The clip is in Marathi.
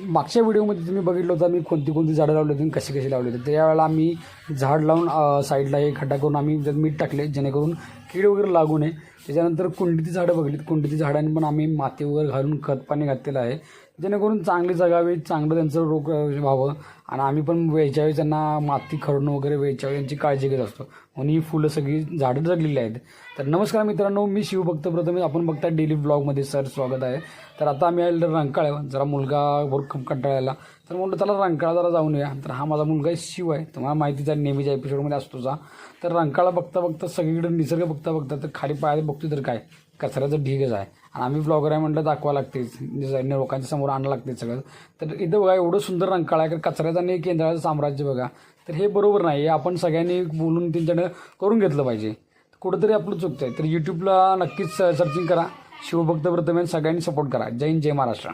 मागच्या व्हिडिओमध्ये तुम्ही बघितलं होतं मी कोणती झाडं लावली होती आणि कशी लावली होती. त्यावेळेला आम्ही झाड लावून साईडला एक खड्डा करून आम्ही त्यात मीठ टाकले जेणेकरून कीड वगैरे लागू नये. त्याच्यानंतर कुंडीची झाडं बघितलीत. कुंडीची झाडांनी पण आम्ही माती वगैरे घालून खत पाणी घातलेलं आहे जेणेकरून चांगली जगावी, चांगलं त्यांचं रोग व्हावं. आणि आम्ही पण वेळच्या वेळी त्यांना माती खडून वगैरे वेळच्या वेळी त्यांची काळजी घेत असतो. म्हणून ही फुलं सगळी झाडं जगलेली आहेत. तर नमस्कार मित्रांनो, मी शिवभक्त प्रथमेश. आपण बघता डेली ब्लॉगमध्ये सर स्वागत आहे. तर आता आम्ही आलेलो रंकाळ्यावर. जरा मुलगा भरपूर कंटाळायला, तर म्हणलं त्याला रंकाळा जरा जाऊन येऊया. तर हा माझा मुलगा शिव आहे, तुम्हाला माहितीच आहे, नेहमीच्या एपिसोडमध्ये असतोचा. तर रंकाळा बघता सगळीकडे निसर्ग बघता तर खाली पायात बघतो तर काय कचऱ्याचं ढीगच आहे. आणि आम्ही ब्लॉगर आहे म्हटलं दाखवा लागतेच, लोकांच्या समोर आणलं लागते सगळं. तर इथं बघा एवढं सुंदर रंकाळा आहे, कचऱ्याचं आणि केंद्राचं साम्राज्य बघा. तर हे बरोबर नाही, हे आपण सगळ्यांनी बोलून त्यांच्याकडे करून घेतलं पाहिजे. कुठंतरी आपलं चुकतं आहे. तर यूट्यूबला नक्कीच सर्चिंग करा, शिवभक्त प्रथमेश. सगळ्यांनी सपोर्ट करा. जय हिंद, जय महाराष्ट्र.